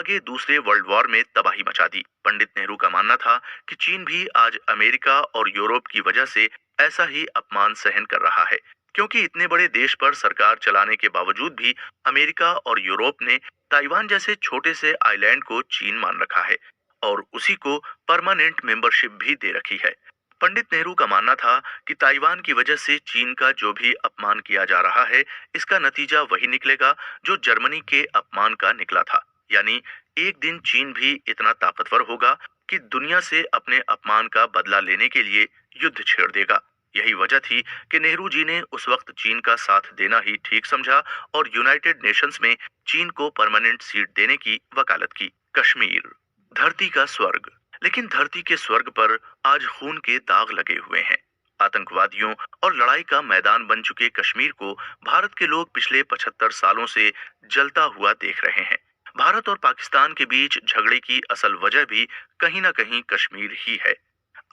आगे दूसरे world war में तबाही मचा दी। पंडित नेहरू का मानना था कि चीन भी आज अमेरिका और यूरोप की वजह से ऐसा ही अपमान सहन कर रहा है, क्योंकि इतने बड़े देश पर सरकार चलाने के बावजूद भी अमेरिका और यूरोप ने ताइवान जैसे छोटे से आइलैंड को चीन मान रखा है और उसी को परमानेंट मेंबरशिप भी दे रखी है। पंडित नेहरू का मानना था कि ताइवान की वजह से चीन का जो भी अपमान किया जा रहा है, इसका नतीजा वही निकलेगा जो जर्मनी के अपमान का निकला था। यानी एक दिन चीन भी इतना ताकतवर होगा कि दुनिया से अपने अपमान का बदला लेने के लिए युद्ध छेड़ देगा। यही वजह थी कि नेहरू जी ने उस वक्त चीन का साथ देना ही ठीक समझा और यूनाइटेड नेशंस में चीन को परमानेंट सीट देने की वकालत की। कश्मीर, धरती का स्वर्ग। लेकिन धरती के स्वर्ग पर आज खून के दाग लगे हुए हैं। आतंकवादियों और लड़ाई का मैदान बन चुके कश्मीर को भारत के लोग पिछले 75 सालों से जलता हुआ देख रहे हैं। भारत और पाकिस्तान के बीच झगड़े की असल वजह भी कहीं ना कहीं कश्मीर ही है।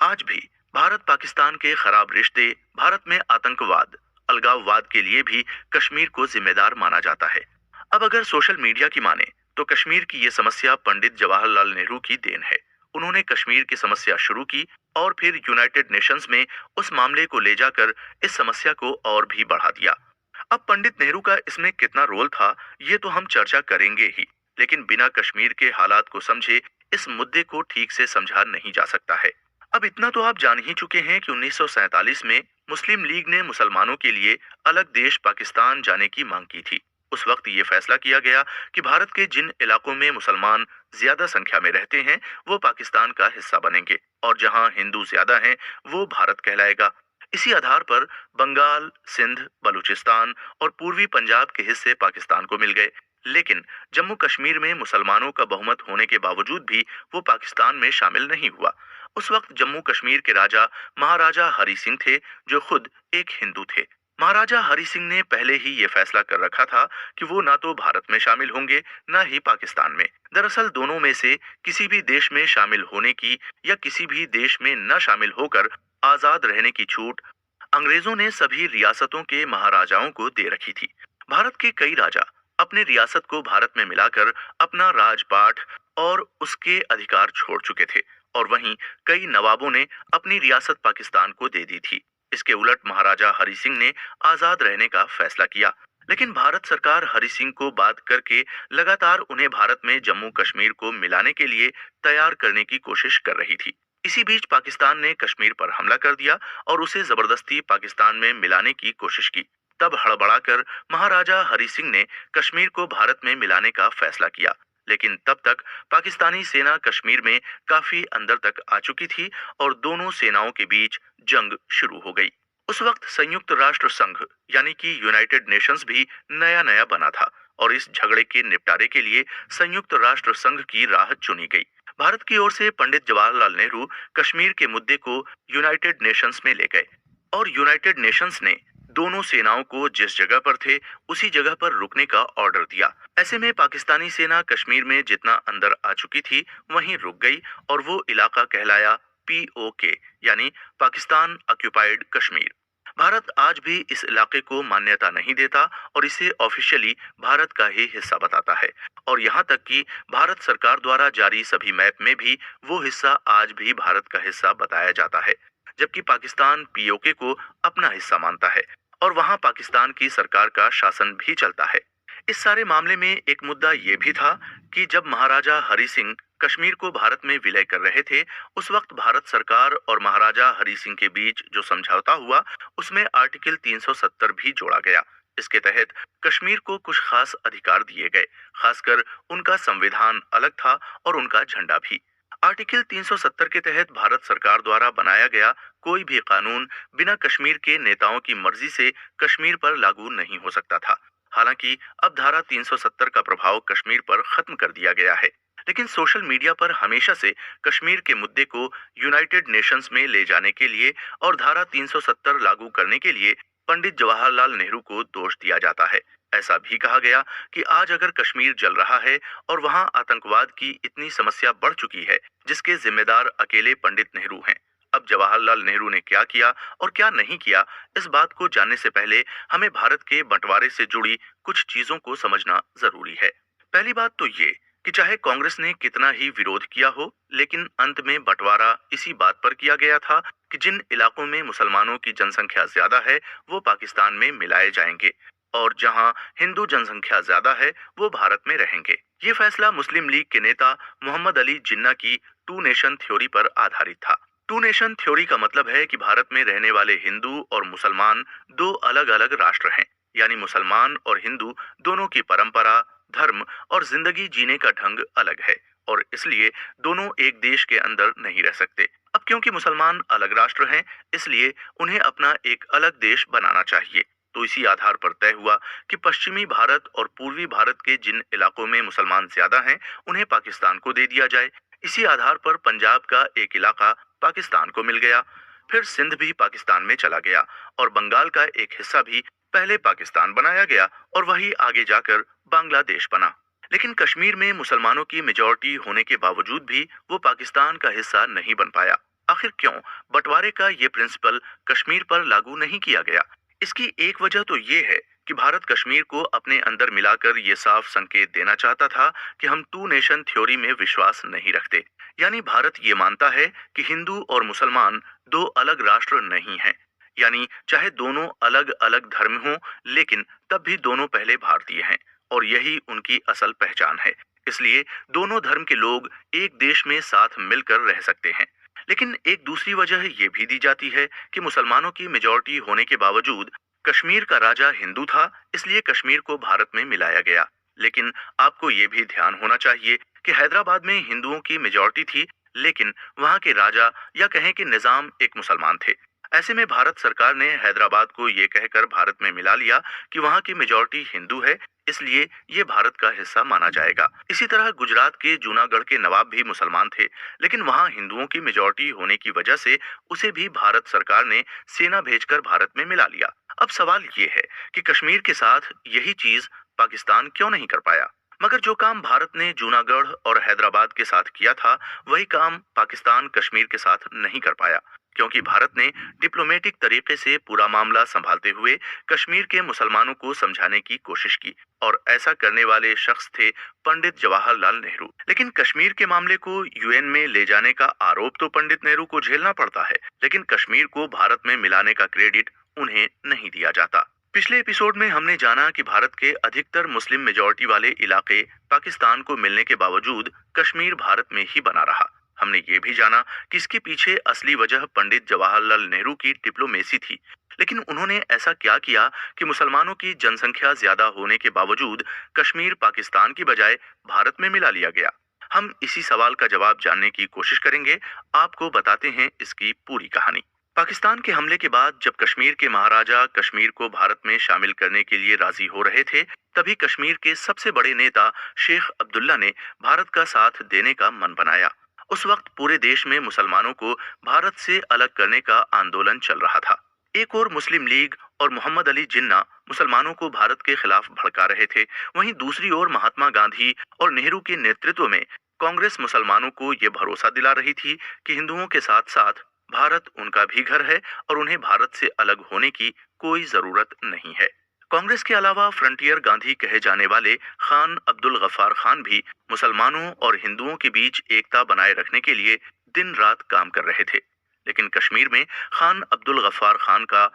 आज भी भारत पाकिस्तान के खराब रिश्ते, भारत में आतंकवाद, अलगाववाद के लिए भी कश्मीर को जिम्मेदार माना जाता है। अब अगर सोशल मीडिया की माने तो कश्मीर की ये समस्या पंडित जवाहरलाल नेहरू की देन है। उन्होंने कश्मीर की समस्या शुरू की और फिर यूनाइटेड नेशंस में उस मामले को ले जाकर इस समस्या को और भी बढ़ा दिया। अब पंडित नेहरू का इसमें कितना रोल था, ये तो हम चर्चा करेंगे ही, लेकिन बिना कश्मीर के हालात को समझे इस मुद्दे को ठीक से समझा नहीं जा सकता है। अब इतना तो आप जान ही चुके हैं कि 1947 में मुस्लिम लीग ने मुसलमानों के लिए अलग देश पाकिस्तान जाने की मांग की थी। उस वक्त ये फैसला किया गया कि भारत के जिन इलाकों में मुसलमान ज्यादा संख्या में रहते हैं वो पाकिस्तान का हिस्सा बनेंगे और जहां हिंदू ज्यादा हैं वो भारत कहलाएगा। इसी आधार पर बंगाल, सिंध, बलूचिस्तान और पूर्वी पंजाब के हिस्से पाकिस्तान को मिल गए। लेकिन जम्मू कश्मीर में मुसलमानों का बहुमत होने के बावजूद भी वो पाकिस्तान में शामिल नहीं हुआ। उस वक्त जम्मू कश्मीर के राजा महाराजा हरि सिंह थे, जो खुद एक हिंदू थे। महाराजा हरि सिंह ने पहले ही ये फैसला कर रखा था कि वो ना तो भारत में शामिल होंगे न ही पाकिस्तान में। दरअसल दोनों में से किसी भी देश में शामिल होने की या किसी भी देश में न शामिल होकर आजाद रहने की छूट अंग्रेजों ने सभी रियासतों के महाराजाओं को दे रखी थी। भारत के कई राजा अपने रियासत को भारत में मिलाकर अपना राजपाट और उसके अधिकार छोड़ चुके थे और वहीं कई नवाबों ने अपनी रियासत पाकिस्तान को दे दी थी। इसके उलट महाराजा हरि सिंह ने आजाद रहने का फैसला किया। लेकिन भारत सरकार हरि सिंह को बात करके लगातार उन्हें भारत में जम्मू कश्मीर को मिलाने के लिए तैयार करने की कोशिश कर रही थी। इसी बीच पाकिस्तान ने कश्मीर पर हमला कर दिया और उसे जबरदस्ती पाकिस्तान में मिलाने की कोशिश की। तब हड़बड़ाकर महाराजा हरि सिंह ने कश्मीर को भारत में मिलाने का फैसला किया। लेकिन तब तक पाकिस्तानी सेना कश्मीर में काफी अंदर तक आ चुकी थी और दोनों सेनाओं के बीच जंग शुरू हो गई। उस वक्त संयुक्त राष्ट्र संघ यानी कि यूनाइटेड नेशंस भी नया नया बना था और इस झगड़े के निपटारे के लिए संयुक्त राष्ट्र संघ की राह चुनी गई। भारत की ओर से पंडित जवाहरलाल नेहरू कश्मीर के मुद्दे को यूनाइटेड नेशंस में ले गए और यूनाइटेड नेशंस ने दोनों सेनाओं को जिस जगह पर थे उसी जगह पर रुकने का ऑर्डर दिया। ऐसे में पाकिस्तानी सेना कश्मीर में जितना अंदर आ चुकी थी वहीं रुक गई और वो इलाका कहलाया POK यानी पाकिस्तान ऑक्युपाइड कश्मीर। भारत आज भी इस इलाके को मान्यता नहीं देता और इसे ऑफिशियली भारत का ही हिस्सा बताता है और यहाँ तक कि भारत सरकार द्वारा जारी सभी मैप में भी वो हिस्सा आज भी भारत का हिस्सा बताया जाता है, जबकि पाकिस्तान POK को अपना हिस्सा मानता है और वहाँ पाकिस्तान की सरकार का शासन भी चलता है। इस सारे मामले में एक मुद्दा ये भी था कि जब महाराजा हरि सिंह कश्मीर को भारत में विलय कर रहे थे, उस वक्त भारत सरकार और महाराजा हरि सिंह के बीच जो समझौता हुआ उसमें आर्टिकल 370 भी जोड़ा गया। इसके तहत कश्मीर को कुछ खास अधिकार दिए गए, खासकर उनका संविधान अलग था और उनका झंडा भी। आर्टिकल 370 के तहत भारत सरकार द्वारा बनाया गया कोई भी कानून बिना कश्मीर के नेताओं की मर्जी से कश्मीर पर लागू नहीं हो सकता था। हालांकि अब धारा 370 का प्रभाव कश्मीर पर खत्म कर दिया गया है, लेकिन सोशल मीडिया पर हमेशा से कश्मीर के मुद्दे को यूनाइटेड नेशंस में ले जाने के लिए और धारा 370 लागू करने के लिए पंडित जवाहरलाल नेहरू को दोष दिया जाता है। ऐसा भी कहा गया कि आज अगर कश्मीर जल रहा है और वहां आतंकवाद की इतनी समस्या बढ़ चुकी है, जिसके जिम्मेदार अकेले पंडित नेहरू हैं। अब जवाहरलाल नेहरू ने क्या किया और क्या नहीं किया, इस बात को जानने से पहले हमें भारत के बंटवारे से जुड़ी कुछ चीजों को समझना जरूरी है। पहली बात तो ये कि चाहे कांग्रेस ने कितना ही विरोध किया हो, लेकिन अंत में बंटवारा इसी बात पर किया गया था कि जिन इलाकों में मुसलमानों की जनसंख्या ज्यादा है, वो पाकिस्तान में मिलाए जाएंगे और जहां हिंदू जनसंख्या ज्यादा है, वो भारत में रहेंगे। ये फैसला मुस्लिम लीग के नेता मोहम्मद अली जिन्ना की टू नेशन थ्योरी पर आधारित था। टू नेशन थ्योरी का मतलब है कि भारत में रहने वाले हिंदू और मुसलमान दो अलग अलग राष्ट्र हैं। यानी मुसलमान और हिंदू दोनों की परंपरा, धर्म और जिंदगी जीने का ढंग अलग है और इसलिए दोनों एक देश के अंदर नहीं रह सकते। अब क्योंकि मुसलमान अलग राष्ट्र हैं, इसलिए उन्हें अपना एक अलग देश बनाना चाहिए। तो इसी आधार पर तय हुआ कि पश्चिमी भारत और पूर्वी भारत के जिन इलाकों में मुसलमान ज्यादा हैं, उन्हें पाकिस्तान को दे दिया जाए। इसी आधार पर पंजाब का एक इलाका पाकिस्तान को मिल गया, फिर सिंध भी पाकिस्तान में चला गया और बंगाल का एक हिस्सा भी पहले पाकिस्तान बनाया गया और वही आगे जाकर बांग्लादेश बना। लेकिन कश्मीर में मुसलमानों की मेजॉरिटी होने के बावजूद भी वो पाकिस्तान का हिस्सा नहीं बन पाया। आखिर क्यों बंटवारे का ये प्रिंसिपल कश्मीर पर लागू नहीं किया गया? इसकी एक वजह तो ये है कि भारत कश्मीर को अपने अंदर मिलाकर ये साफ संकेत देना चाहता था कि हम टू नेशन थ्योरी में विश्वास नहीं रखते। यानी भारत ये मानता है कि हिंदू और मुसलमान दो अलग राष्ट्र नहीं हैं। यानी चाहे दोनों अलग अलग धर्म हों, लेकिन तब भी दोनों पहले भारतीय हैं और यही उनकी असल पहचान है। इसलिए दोनों धर्म के लोग एक देश में साथ मिलकर रह सकते हैं। लेकिन एक दूसरी वजह ये भी दी जाती है कि मुसलमानों की मेजॉरिटी होने के बावजूद कश्मीर का राजा हिंदू था, इसलिए कश्मीर को भारत में मिलाया गया। लेकिन आपको ये भी ध्यान होना चाहिए कि हैदराबाद में हिंदुओं की मेजॉरिटी थी, लेकिन वहाँ के राजा या कहें कि निजाम एक मुसलमान थे। ऐसे में भारत सरकार ने हैदराबाद को ये कहकर भारत में मिला लिया कि वहाँ की मेजॉरिटी हिंदू है, इसलिए ये भारत का हिस्सा माना जाएगा। इसी तरह गुजरात के जूनागढ़ के नवाब भी मुसलमान थे, लेकिन वहाँ हिंदुओं की मेजॉरिटी होने की वजह से उसे भी भारत सरकार ने सेना भेजकर भारत में मिला लिया। अब सवाल ये है कि कश्मीर के साथ यही चीज पाकिस्तान क्यों नहीं कर पाया? मगर जो काम भारत ने जूनागढ़ और हैदराबाद के साथ किया था, वही काम पाकिस्तान कश्मीर के साथ नहीं कर पाया, क्योंकि भारत ने डिप्लोमेटिक तरीके से पूरा मामला संभालते हुए कश्मीर के मुसलमानों को समझाने की कोशिश की और ऐसा करने वाले शख्स थे पंडित जवाहरलाल नेहरू। लेकिन कश्मीर के मामले को यूएन में ले जाने का आरोप तो पंडित नेहरू को झेलना पड़ता है, लेकिन कश्मीर को भारत में मिलाने का क्रेडिट उन्हें नहीं दिया जाता। पिछले एपिसोड में हमने जाना कि भारत के अधिकतर मुस्लिम मेजॉरिटी वाले इलाके पाकिस्तान को मिलने के बावजूद कश्मीर भारत में ही बना रहा। हमने ये भी जाना कि इसके पीछे असली वजह पंडित जवाहरलाल नेहरू की डिप्लोमेसी थी। लेकिन उन्होंने ऐसा क्या किया कि मुसलमानों की जनसंख्या ज्यादा होने के बावजूद कश्मीर पाकिस्तान की बजाय भारत में मिला लिया गया? हम इसी सवाल का जवाब जानने की कोशिश करेंगे। आपको बताते हैं इसकी पूरी कहानी। पाकिस्तान के हमले के बाद जब कश्मीर के महाराजा कश्मीर को भारत में शामिल करने के लिए राजी हो रहे थे, तभी कश्मीर के सबसे बड़े नेता शेख अब्दुल्ला ने भारत का साथ देने का मन बनाया। उस वक्त पूरे देश में मुसलमानों को भारत से अलग करने का आंदोलन चल रहा था। एक और मुस्लिम लीग और मोहम्मद अली जिन्ना मुसलमानों को भारत के खिलाफ भड़का रहे थे। वहीं दूसरी ओर महात्मा गांधी और नेहरू के नेतृत्व में कांग्रेस मुसलमानों को ये भरोसा दिला रही थी कि हिंदुओं के साथ साथ भारत उनका भी घर है और उन्हें भारत से अलग होने की कोई जरूरत नहीं है। कांग्रेस के अलावा फ्रंटियर गांधी कहे जाने वाले खान अब्दुल गफ्फार खान भी मुसलमानों और हिंदुओं के बीच एकता बनाए रखने के लिए दिन रात काम कर रहे थे। लेकिन कश्मीर में खान अब्दुल गफ्फार खान का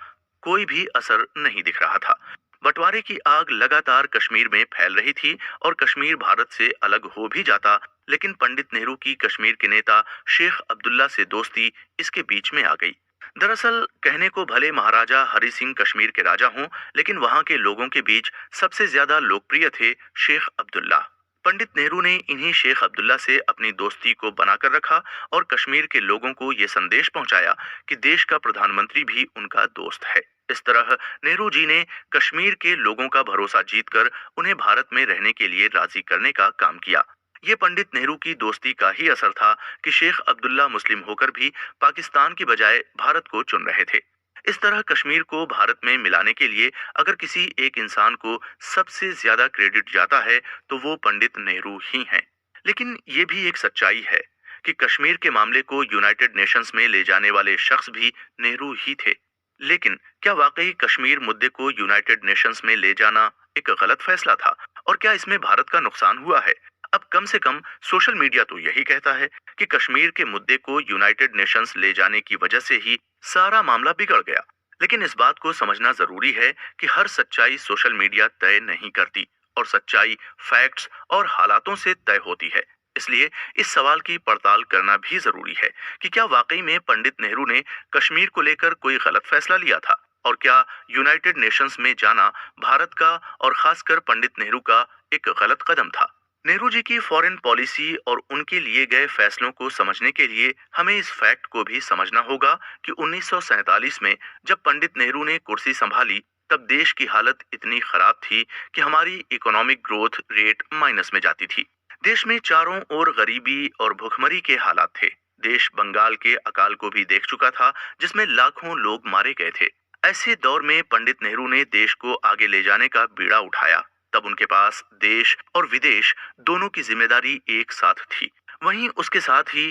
कोई भी असर नहीं दिख रहा था। बंटवारे की आग लगातार कश्मीर में फैल रही थी और कश्मीर भारत से अलग हो भी जाता, लेकिन पंडित नेहरू की कश्मीर के नेता शेख अब्दुल्ला से दोस्ती इसके बीच में आ गई। दरअसल कहने को भले महाराजा हरि सिंह कश्मीर के राजा हों, लेकिन वहां के लोगों के बीच सबसे ज्यादा लोकप्रिय थे शेख अब्दुल्ला। पंडित नेहरू ने इन्हीं शेख अब्दुल्ला से अपनी दोस्ती को बनाकर रखा और कश्मीर के लोगों को ये संदेश पहुंचाया कि देश का प्रधानमंत्री भी उनका दोस्त है। इस तरह नेहरू जी ने कश्मीर के लोगों का भरोसा जीतकर उन्हें भारत में रहने के लिए राजी करने का काम किया। ये पंडित नेहरू की दोस्ती का ही असर था कि शेख अब्दुल्ला मुस्लिम होकर भी पाकिस्तान की बजाय भारत को चुन रहे थे। इस तरह कश्मीर को भारत में मिलाने के लिए अगर किसी एक इंसान को सबसे ज्यादा क्रेडिट जाता है तो वो पंडित नेहरू ही हैं। लेकिन ये भी एक सच्चाई है कि कश्मीर के मामले को यूनाइटेड नेशंस में ले जाने वाले शख्स भी नेहरू ही थे। लेकिन क्या वाकई कश्मीर मुद्दे को यूनाइटेड नेशंस में ले जाना एक गलत फैसला था और क्या इसमें भारत का नुकसान हुआ है? अब कम से कम सोशल मीडिया तो यही कहता है कि कश्मीर के मुद्दे को यूनाइटेड नेशंस ले जाने की वजह से ही सारा मामला बिगड़ गया। लेकिन इस बात को समझना जरूरी है कि हर सच्चाई सोशल मीडिया तय नहीं करती, और सच्चाई फैक्ट्स और हालातों से तय होती है। इसलिए इस सवाल की पड़ताल करना भी जरूरी है कि क्या वाकई में पंडित नेहरू ने कश्मीर को लेकर कोई गलत फैसला लिया था, और क्या यूनाइटेड नेशंस में जाना भारत का और खासकर पंडित नेहरू का एक गलत कदम था। नेहरू जी की फॉरेन पॉलिसी और उनके लिए गए फैसलों को समझने के लिए हमें इस फैक्ट को भी समझना होगा कि 1947 में जब पंडित नेहरू ने कुर्सी संभाली, तब देश की हालत इतनी खराब थी कि हमारी इकोनॉमिक ग्रोथ रेट माइनस में जाती थी। देश में चारों ओर गरीबी और भुखमरी के हालात थे। देश बंगाल के अकाल को भी देख चुका था, जिसमें लाखों लोग मारे गए थे। ऐसे दौर में पंडित नेहरू ने देश को आगे ले जाने का बीड़ा उठाया। तब उनके पास देश और विदेश दोनों की जिम्मेदारी एक साथ थी। वहीं उसके साथ ही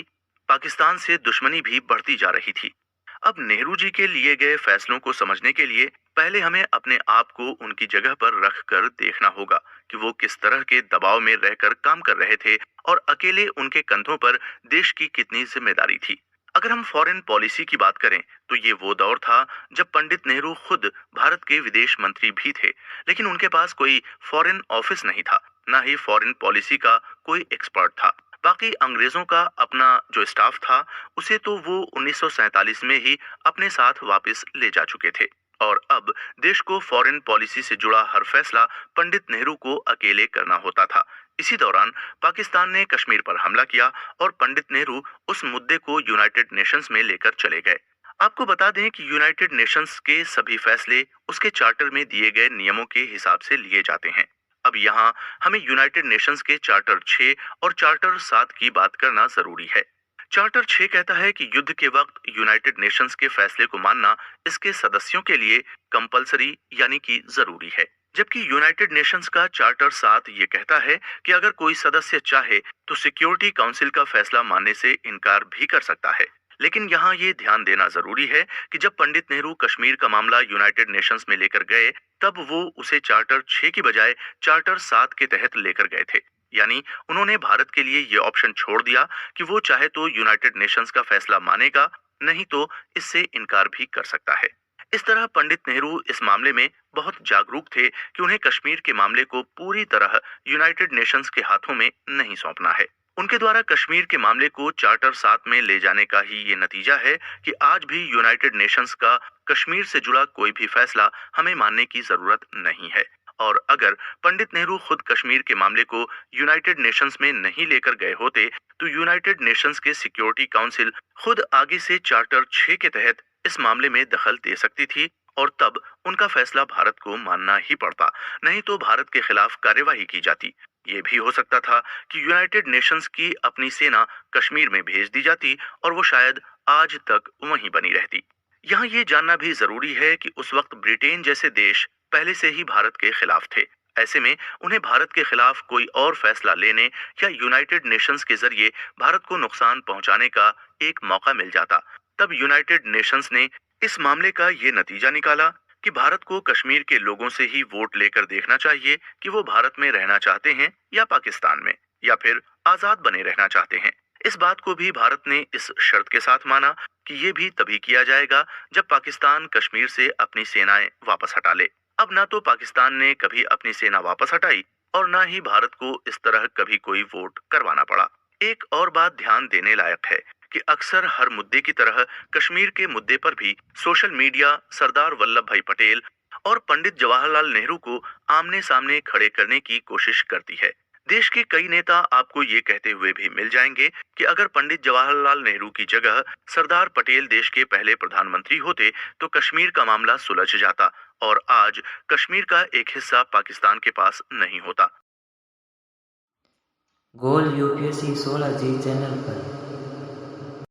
पाकिस्तान से दुश्मनी भी बढ़ती जा रही थी। अब नेहरू जी के लिए गए फैसलों को समझने के लिए पहले हमें अपने आप को उनकी जगह पर रख कर देखना होगा कि वो किस तरह के दबाव में रहकर काम कर रहे थे, और अकेले उनके कंधों पर देश की कितनी जिम्मेदारी थी। अगर हम फॉरेन पॉलिसी की बात करें तो ये वो दौर था जब पंडित नेहरू खुद भारत के विदेश मंत्री भी थे, लेकिन उनके पास कोई फॉरेन ऑफिस नहीं था, ना ही फॉरेन पॉलिसी का कोई एक्सपर्ट था। बाकी अंग्रेजों का अपना जो स्टाफ था, उसे तो वो 1947 में ही अपने साथ वापस ले जा चुके थे, और अब देश को फॉरेन पॉलिसी से जुड़ा हर फैसला पंडित नेहरू को अकेले करना होता था। इसी दौरान पाकिस्तान ने कश्मीर पर हमला किया और पंडित नेहरू उस मुद्दे को यूनाइटेड नेशंस में लेकर चले गए। आपको बता दें कि यूनाइटेड नेशंस के सभी फैसले उसके चार्टर में दिए गए नियमों के हिसाब से लिए जाते हैं। अब यहाँ हमें यूनाइटेड नेशंस के चार्टर 6 और चार्टर 7 की बात करना जरूरी है। चार्टर 6 कहता है कि युद्ध के वक्त यूनाइटेड नेशंस के फैसले को मानना इसके सदस्यों के लिए कंपलसरी यानी कि जरूरी है। जबकि यूनाइटेड नेशंस का चार्टर 7 ये कहता है कि अगर कोई सदस्य चाहे तो सिक्योरिटी काउंसिल का फैसला मानने से इनकार भी कर सकता है। लेकिन यहाँ ये ध्यान देना जरूरी है कि जब पंडित नेहरू कश्मीर का मामला यूनाइटेड नेशंस में लेकर गए, तब वो उसे चार्टर 6 की बजाय चार्टर 7 के तहत लेकर गए थे। यानी उन्होंने भारत के लिए ये ऑप्शन छोड़ दिया कि वो चाहे तो यूनाइटेड नेशंस का फैसला मानेगा, नहीं तो इससे इनकार भी कर सकता है। इस तरह पंडित नेहरू इस मामले में बहुत जागरूक थे कि उन्हें कश्मीर के मामले को पूरी तरह यूनाइटेड नेशंस के हाथों में नहीं सौंपना है। उनके द्वारा कश्मीर के मामले को चार्टर 7 में ले जाने का ही ये नतीजा है कि आज भी यूनाइटेड नेशंस का कश्मीर से जुड़ा कोई भी फैसला हमें मानने की जरूरत नहीं है। और अगर पंडित नेहरू खुद कश्मीर के मामले को यूनाइटेड नेशंस में नहीं लेकर गए होते, तो यूनाइटेड नेशंस के सिक्योरिटी काउंसिल खुद आगे से चार्टर 6 के तहत इस मामले में दखल दे सकती थी, और तब उनका फैसला भारत को मानना ही पड़ता, नहीं तो भारत के खिलाफ कार्यवाही की जाती। ये भी हो सकता था कि यूनाइटेड नेशंस की अपनी सेना कश्मीर में भेज दी जाती और वो शायद आज तक वहीं बनी रहती। यहाँ ये जानना भी जरूरी है कि उस वक्त ब्रिटेन जैसे देश पहले से ही भारत के खिलाफ थे। ऐसे में उन्हें भारत के खिलाफ कोई और फैसला लेने या यूनाइटेड नेशंस के जरिए भारत को नुकसान पहुंचाने का एक मौका मिल जाता। तब यूनाइटेड नेशंस ने इस मामले का ये नतीजा निकाला कि भारत को कश्मीर के लोगों से ही वोट लेकर देखना चाहिए कि वो भारत में रहना चाहते हैं या पाकिस्तान में, या फिर आजाद बने रहना चाहते हैं। इस बात को भी भारत ने इस शर्त के साथ माना कि ये भी तभी किया जाएगा जब पाकिस्तान कश्मीर से अपनी सेनाएं वापस हटा ले। अब ना तो पाकिस्तान ने कभी अपनी सेना वापस हटाई और ना ही भारत को इस तरह कभी कोई वोट करवाना पड़ा। एक और बात ध्यान देने लायक है कि अक्सर हर मुद्दे की तरह कश्मीर के मुद्दे पर भी सोशल मीडिया सरदार वल्लभ भाई पटेल और पंडित जवाहरलाल नेहरू को आमने सामने खड़े करने की कोशिश करती है। देश के कई नेता आपको ये कहते हुए भी मिल जाएंगे कि अगर पंडित जवाहरलाल नेहरू की जगह सरदार पटेल देश के पहले प्रधानमंत्री होते तो कश्मीर का मामला सुलझ जाता और आज कश्मीर का एक हिस्सा पाकिस्तान के पास नहीं होता। गोल यूपीएससी 16 जी चैनल पर